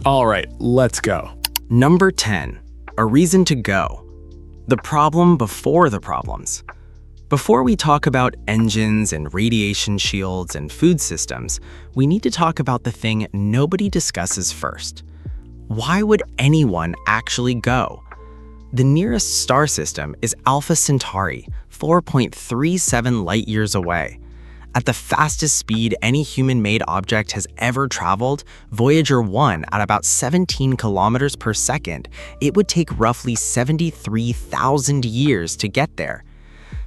All right, let's go. Number 10. A reason to go. The problem before the problems. Before we talk about engines and radiation shields and food systems, we need to talk about the thing nobody discusses first. Why would anyone actually go? The nearest star system is Alpha Centauri, 4.37 light-years away. At the fastest speed any human-made object has ever traveled, Voyager 1 at about 17 kilometers per second, it would take roughly 73,000 years to get there.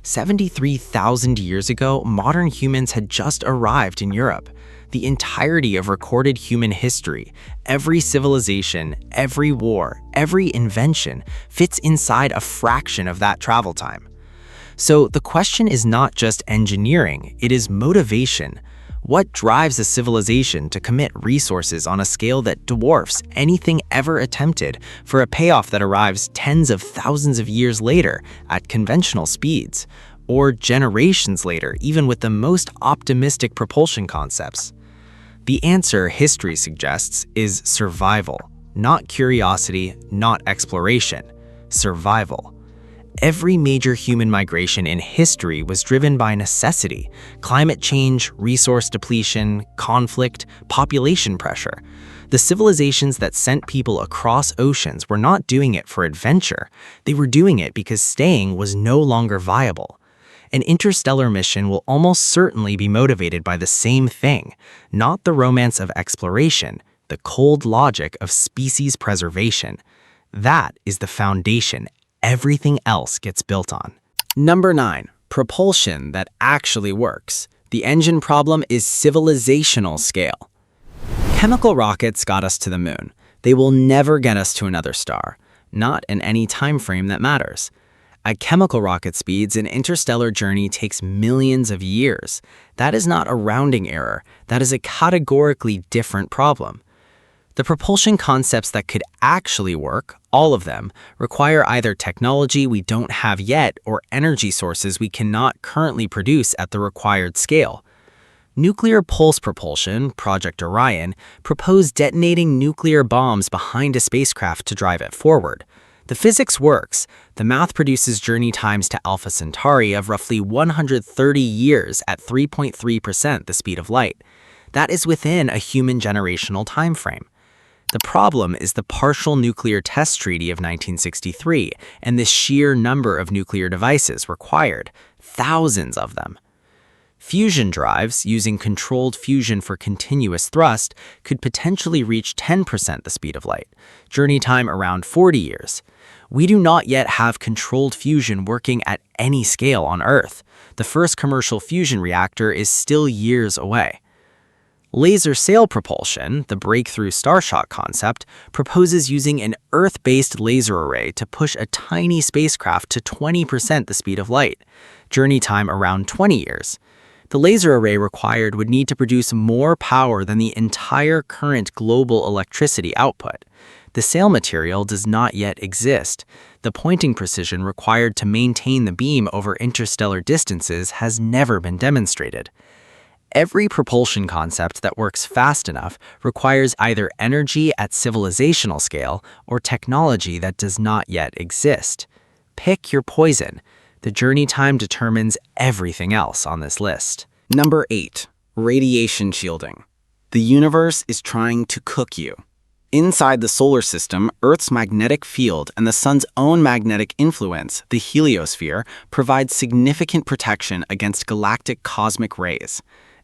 73,000 years ago, modern humans had just arrived in Europe. The entirety of recorded human history, every civilization, every war, every invention, fits inside a fraction of that travel time. So the question is not just engineering, it is motivation. What drives a civilization to commit resources on a scale that dwarfs anything ever attempted for a payoff that arrives tens of thousands of years later at conventional speeds, or generations later even with the most optimistic propulsion concepts? The answer, history suggests, is survival. Not curiosity, not exploration. Survival. Every major human migration in history was driven by necessity: climate change, resource depletion, conflict, population pressure. The civilizations that sent people across oceans were not doing it for adventure. They were doing it because staying was no longer viable. An interstellar mission will almost certainly be motivated by the same thing, not the romance of exploration, the cold logic of species preservation. That is the foundation everything else gets built on. Number 9. Propulsion that actually works. The engine problem is civilizational scale. Chemical rockets got us to the moon. They will never get us to another star, not in any time frame that matters. At chemical rocket speeds, an interstellar journey takes millions of years. That is not a rounding error. That is a categorically different problem. The propulsion concepts that could actually work, all of them, require either technology we don't have yet or energy sources we cannot currently produce at the required scale. Nuclear pulse propulsion, Project Orion, proposed detonating nuclear bombs behind a spacecraft to drive it forward. The physics works. The math produces journey times to Alpha Centauri of roughly 130 years at 3.3% the speed of light. That is within a human generational time frame. The problem is the Partial Nuclear Test Treaty of 1963 and the sheer number of nuclear devices required, thousands of them. Fusion drives, using controlled fusion for continuous thrust, could potentially reach 10% the speed of light, journey time around 40 years. We do not yet have controlled fusion working at any scale on Earth. The first commercial fusion reactor is still years away. Laser sail propulsion, the breakthrough starshot concept, proposes using an Earth-based laser array to push a tiny spacecraft to 20% the speed of light, journey time around 20 years. The laser array required would need to produce more power than the entire current global electricity output. The sail material does not yet exist. The pointing precision required to maintain the beam over interstellar distances has never been demonstrated. Every propulsion concept that works fast enough requires either energy at civilizational scale or technology that does not yet exist. Pick your poison. The journey time determines everything else on this list. Number 8. Radiation shielding. The universe is trying to cook you. Inside the solar system, Earth's magnetic field and the sun's own magnetic influence, the heliosphere, provide significant protection against galactic cosmic rays.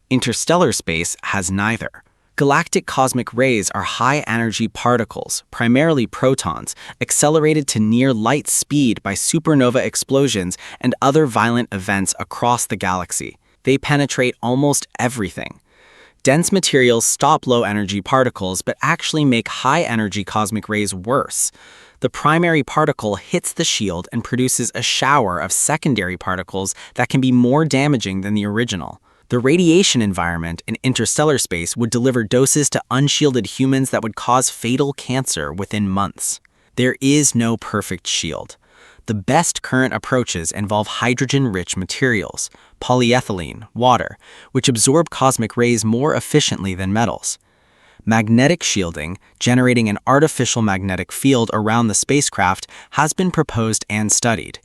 Interstellar space has neither. Galactic cosmic rays are high-energy particles, primarily protons, accelerated to near light speed by supernova explosions and other violent events across the galaxy. They penetrate almost everything. Dense materials stop low-energy particles but actually make high-energy cosmic rays worse. The primary particle hits the shield and produces a shower of secondary particles that can be more damaging than the original. The radiation environment in interstellar space would deliver doses to unshielded humans that would cause fatal cancer within months. There is no perfect shield. The best current approaches involve hydrogen-rich materials, polyethylene, water, which absorb cosmic rays more efficiently than metals. Magnetic shielding, generating an artificial magnetic field around the spacecraft, has been proposed and studied.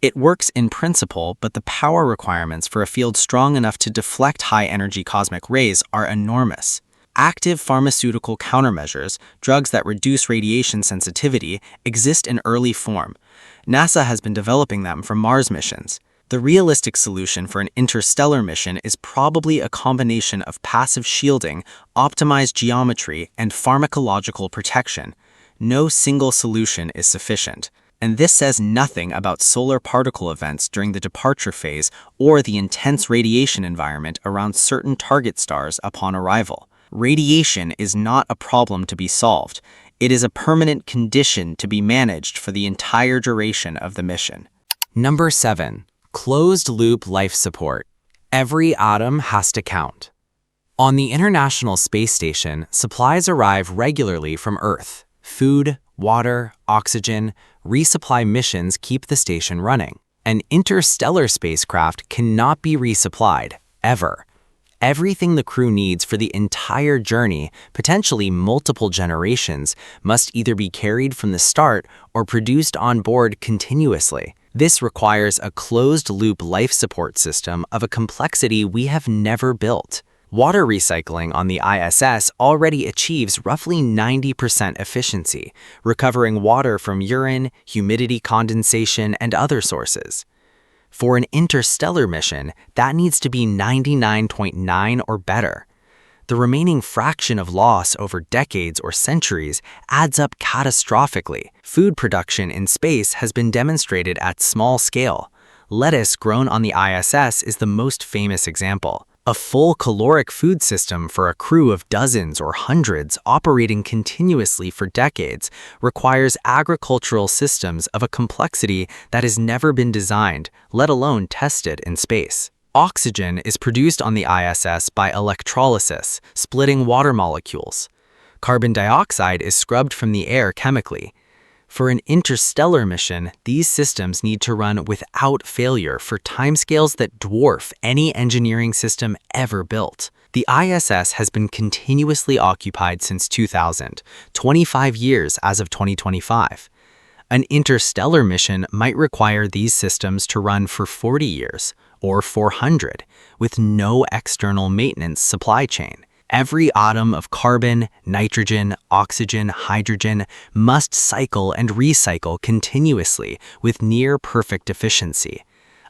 It works in principle, but the power requirements for a field strong enough to deflect high-energy cosmic rays are enormous. Active pharmaceutical countermeasures, drugs that reduce radiation sensitivity, exist in early form. NASA has been developing them for Mars missions. The realistic solution for an interstellar mission is probably a combination of passive shielding, optimized geometry, and pharmacological protection. No single solution is sufficient. And this says nothing about solar particle events during the departure phase or the intense radiation environment around certain target stars upon arrival. Radiation is not a problem to be solved. It is a permanent condition to be managed for the entire duration of the mission. Number 7. Closed-loop life support. Every atom has to count. On the International Space Station, supplies arrive regularly from Earth. Food, water, oxygen, resupply missions keep the station running. An interstellar spacecraft cannot be resupplied, ever. Everything the crew needs for the entire journey, potentially multiple generations, must either be carried from the start or produced on board continuously. This requires a closed-loop life support system of a complexity we have never built. Water recycling on the ISS already achieves roughly 90% efficiency, recovering water from urine, humidity condensation, and other sources. For an interstellar mission, that needs to be 99.9 or better. The remaining fraction of loss over decades or centuries adds up catastrophically. Food production in space has been demonstrated at small scale. Lettuce grown on the ISS is the most famous example. A full caloric food system for a crew of dozens or hundreds operating continuously for decades requires agricultural systems of a complexity that has never been designed, let alone tested in space. Oxygen is produced on the ISS by electrolysis, splitting water molecules. Carbon dioxide is scrubbed from the air chemically. For an interstellar mission, these systems need to run without failure for timescales that dwarf any engineering system ever built. The ISS has been continuously occupied since 2000, 25 years as of 2025. An interstellar mission might require these systems to run for 40 years, or 400, with no external maintenance supply chain. Every atom of carbon, nitrogen, oxygen, hydrogen must cycle and recycle continuously with near-perfect efficiency.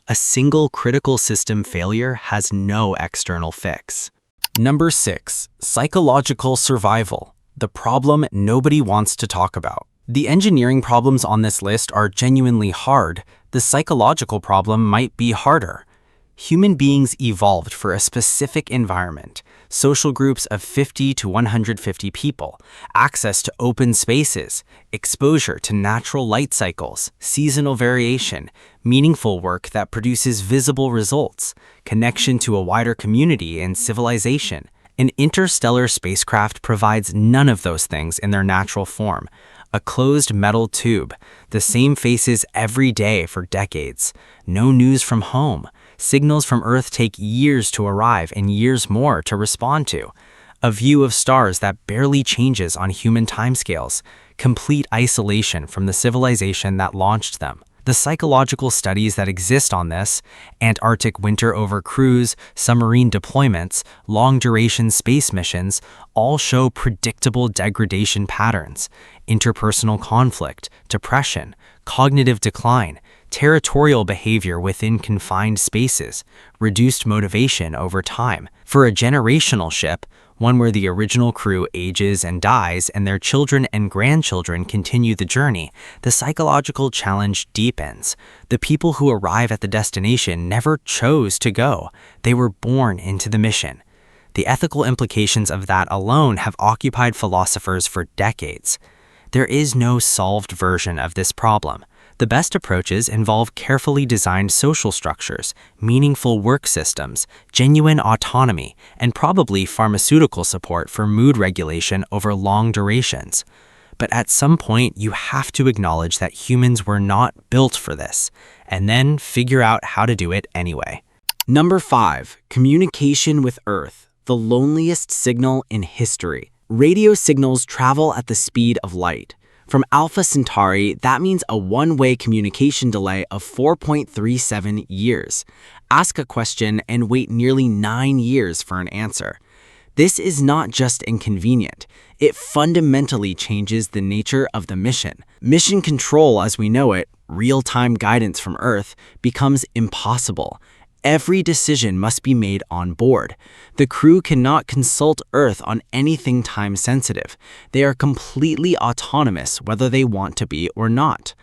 A single critical system failure has no external fix. Number 6. Psychological survival. The problem nobody wants to talk about. The engineering problems on this list are genuinely hard. The psychological problem might be harder. Human beings evolved for a specific environment, social groups of 50 to 150 people, access to open spaces, exposure to natural light cycles, seasonal variation, meaningful work that produces visible results, connection to a wider community and civilization. An interstellar spacecraft provides none of those things in their natural form. A closed metal tube, the same faces every day for decades, no news from home. Signals from Earth take years to arrive and years more to respond to. A view of stars that barely changes on human timescales. Complete isolation from the civilization that launched them. The psychological studies that exist on this, Antarctic winter over cruise, submarine deployments, long-duration space missions, all show predictable degradation patterns, interpersonal conflict, depression, cognitive decline, territorial behavior within confined spaces, reduced motivation over time. For a generational ship, one where the original crew ages and dies and their children and grandchildren continue the journey, the psychological challenge deepens. The people who arrive at the destination never chose to go. They were born into the mission. The ethical implications of that alone have occupied philosophers for decades. There is no solved version of this problem. The best approaches involve carefully designed social structures, meaningful work systems, genuine autonomy, and probably pharmaceutical support for mood regulation over long durations. But at some point, you have to acknowledge that humans were not built for this, and then figure out how to do it anyway. Number 5. Communication with Earth, the loneliest signal in history. Radio signals travel at the speed of light. From Alpha Centauri, that means a one-way communication delay of 4.37 years. Ask a question and wait nearly 9 years for an answer. This is not just inconvenient. It fundamentally changes the nature of the mission. Mission control as we know it, real-time guidance from Earth, becomes impossible. Every decision must be made on board. The crew cannot consult Earth on anything time-sensitive. They are completely autonomous whether they want to be or not.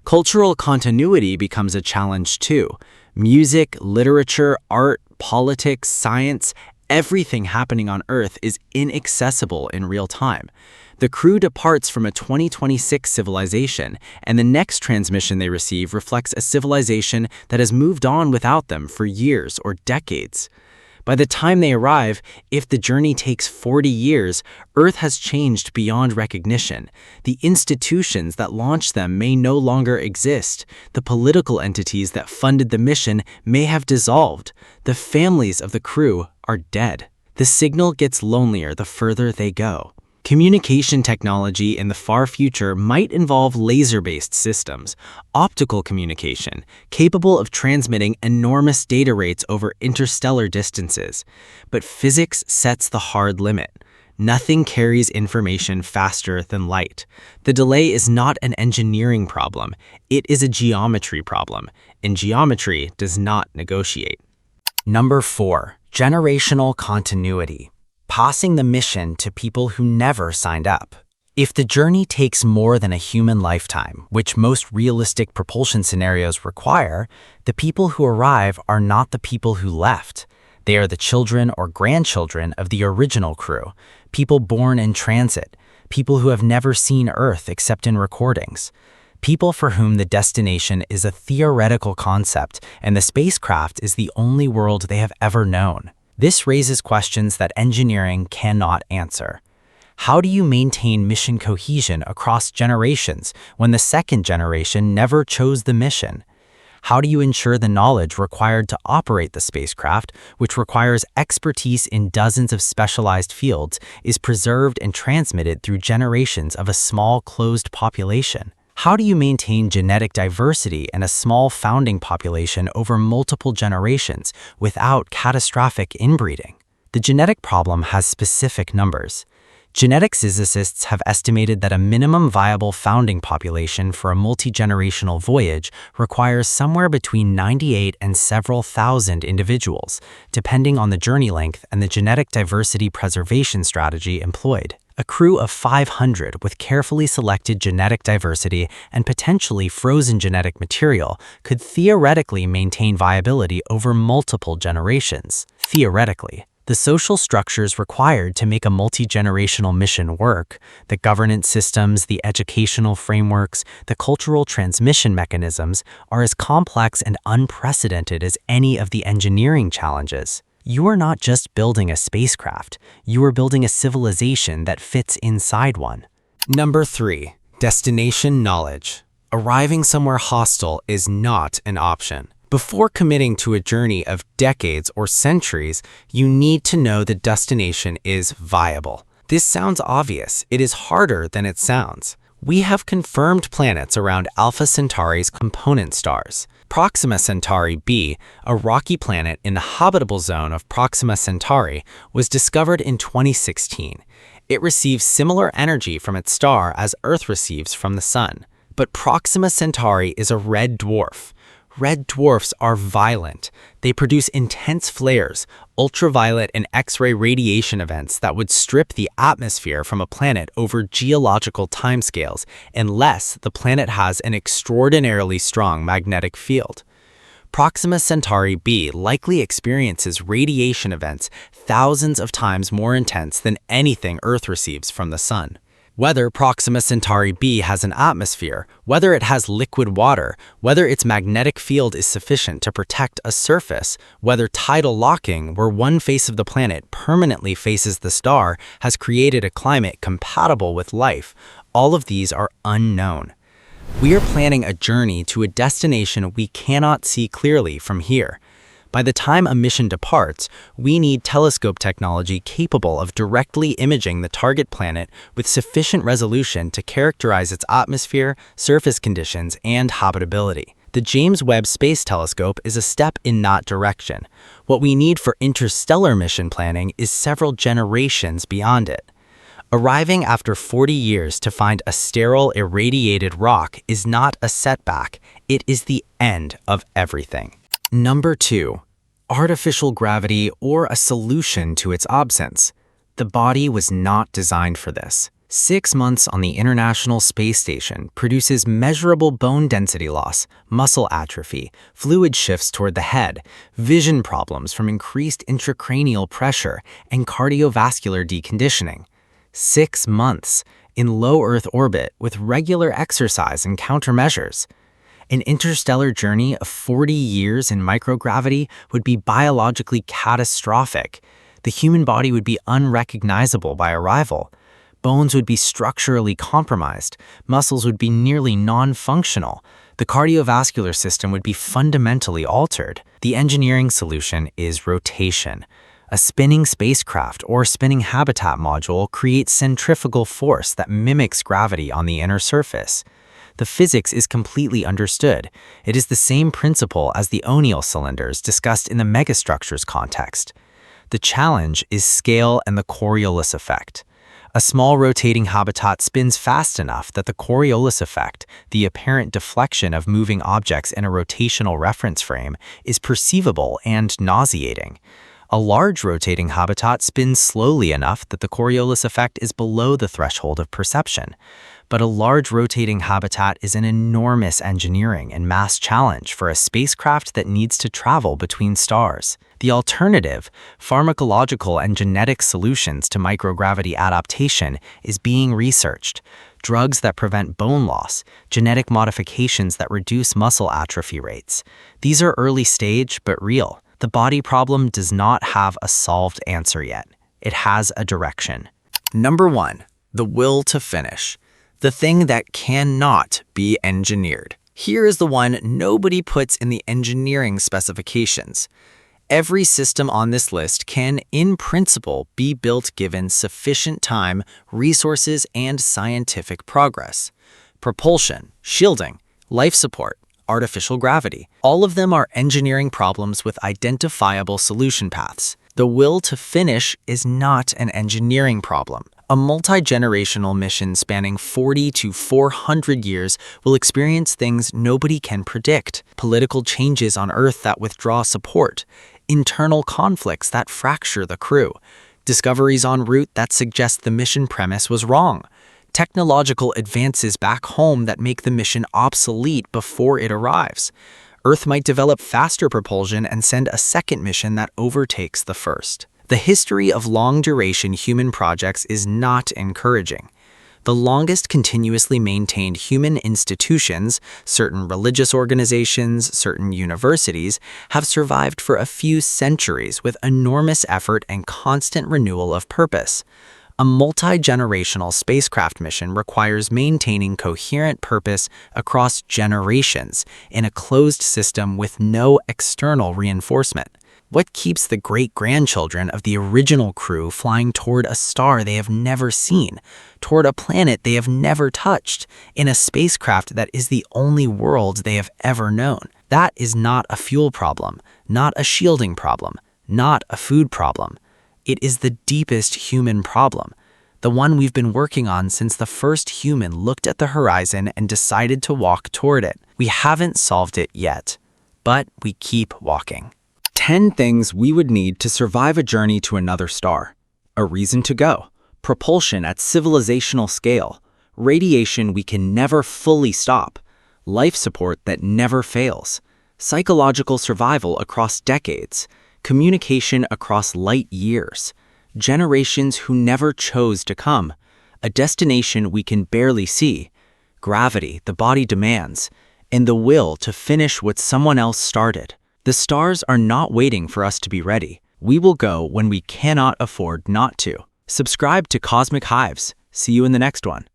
Cultural continuity becomes a challenge too. Music, literature, art, politics, science, everything happening on Earth is inaccessible in real time. The crew departs from a 2026 civilization, and the next transmission they receive reflects a civilization that has moved on without them for years or decades. By the time they arrive, if the journey takes 40 years, Earth has changed beyond recognition. The institutions that launched them may no longer exist. The political entities that funded the mission may have dissolved. The families of the crew are dead. The signal gets lonelier the further they go. Communication technology in the far future might involve laser-based systems, optical communication, capable of transmitting enormous data rates over interstellar distances. But physics sets the hard limit. Nothing carries information faster than light. The delay is not an engineering problem, it is a geometry problem, and geometry does not negotiate. Number 4. Generational continuity. Passing the mission to people who never signed up. If the journey takes more than a human lifetime, which most realistic propulsion scenarios require, the people who arrive are not the people who left. They are the children or grandchildren of the original crew, people born in transit, people who have never seen Earth except in recordings, people for whom the destination is a theoretical concept and the spacecraft is the only world they have ever known. This raises questions that engineering cannot answer. How do you maintain mission cohesion across generations when the second generation never chose the mission? How do you ensure the knowledge required to operate the spacecraft, which requires expertise in dozens of specialized fields, is preserved and transmitted through generations of a small closed population? How do you maintain genetic diversity in a small founding population over multiple generations without catastrophic inbreeding? The genetic problem has specific numbers. Genetic physicists have estimated that a minimum viable founding population for a multi-generational voyage requires somewhere between 98 and several thousand individuals, depending on the journey length and the genetic diversity preservation strategy employed. A crew of 500 with carefully selected genetic diversity and potentially frozen genetic material could theoretically maintain viability over multiple generations. Theoretically. The social structures required to make a multi-generational mission work, the governance systems, the educational frameworks, the cultural transmission mechanisms, are as complex and unprecedented as any of the engineering challenges. You are not just building a spacecraft, you are building a civilization that fits inside one. Number 3. Destination knowledge. Arriving somewhere hostile is not an option. Before committing to a journey of decades or centuries, you need to know the destination is viable. This sounds obvious. It is harder than it sounds. We have confirmed planets around Alpha Centauri's component stars. Proxima Centauri b, a rocky planet in the habitable zone of Proxima Centauri, was discovered in 2016. It receives similar energy from its star as Earth receives from the Sun. But Proxima Centauri is a red dwarf. Red dwarfs are violent. They produce intense flares, ultraviolet and X-ray radiation events that would strip the atmosphere from a planet over geological timescales unless the planet has an extraordinarily strong magnetic field. Proxima Centauri b likely experiences radiation events thousands of times more intense than anything Earth receives from the Sun. Whether Proxima Centauri b has an atmosphere, whether it has liquid water, whether its magnetic field is sufficient to protect a surface, whether tidal locking, where one face of the planet permanently faces the star, has created a climate compatible with life, all of these are unknown. We are planning a journey to a destination we cannot see clearly from here. By the time a mission departs, we need telescope technology capable of directly imaging the target planet with sufficient resolution to characterize its atmosphere, surface conditions, and habitability. The James Webb Space Telescope is a step in that direction. What we need for interstellar mission planning is several generations beyond it. Arriving after 40 years to find a sterile, irradiated rock is not a setback, it is the end of everything. Number 2. Artificial gravity or a solution to its absence. The body was not designed for this. 6 months on the International Space Station produces measurable bone density loss, muscle atrophy, fluid shifts toward the head, vision problems from increased intracranial pressure, and cardiovascular deconditioning. 6 months in low Earth orbit with regular exercise and countermeasures. An interstellar journey of 40 years in microgravity would be biologically catastrophic. The human body would be unrecognizable by arrival. Bones would be structurally compromised. Muscles would be nearly non-functional. The cardiovascular system would be fundamentally altered. The engineering solution is rotation. A spinning spacecraft or spinning habitat module creates centrifugal force that mimics gravity on the inner surface. The physics is completely understood. It is the same principle as the O'Neill cylinders discussed in the megastructures context. The challenge is scale and the Coriolis effect. A small rotating habitat spins fast enough that the Coriolis effect, the apparent deflection of moving objects in a rotational reference frame, is perceivable and nauseating. A large rotating habitat spins slowly enough that the Coriolis effect is below the threshold of perception. But a large rotating habitat is an enormous engineering and mass challenge for a spacecraft that needs to travel between stars. The alternative, pharmacological and genetic solutions to microgravity adaptation, is being researched. Drugs that prevent bone loss, genetic modifications that reduce muscle atrophy rates. These are early stage but real. The body problem does not have a solved answer yet. It has a direction. Number 1. The will to finish. The thing that cannot be engineered. Here is the one nobody puts in the engineering specifications. Every system on this list can, in principle, be built given sufficient time, resources, and scientific progress. Propulsion, shielding, life support, artificial gravity. All of them are engineering problems with identifiable solution paths. The will to finish is not an engineering problem. A multi-generational mission spanning 40 to 400 years will experience things nobody can predict. Political changes on Earth that withdraw support. Internal conflicts that fracture the crew. Discoveries en route that suggest the mission premise was wrong. Technological advances back home that make the mission obsolete before it arrives. Earth might develop faster propulsion and send a second mission that overtakes the first. The history of long-duration human projects is not encouraging. The longest continuously maintained human institutions, certain religious organizations, certain universities, have survived for a few centuries with enormous effort and constant renewal of purpose. A multi-generational spacecraft mission requires maintaining coherent purpose across generations in a closed system with no external reinforcement. What keeps the great-grandchildren of the original crew flying toward a star they have never seen, toward a planet they have never touched, in a spacecraft that is the only world they have ever known? That is not a fuel problem, not a shielding problem, not a food problem. It is the deepest human problem, the one we've been working on since the first human looked at the horizon and decided to walk toward it. We haven't solved it yet, but we keep walking. 10 things we would need to survive a journey to another star. A reason to go. Propulsion at civilizational scale. Radiation we can never fully stop. Life support that never fails. Psychological survival across decades. Communication across light years. Generations who never chose to come. A destination we can barely see. Gravity the body demands. And the will to finish what someone else started. The stars are not waiting for us to be ready. We will go when we cannot afford not to. Subscribe to Cosmic Hives. See you in the next one.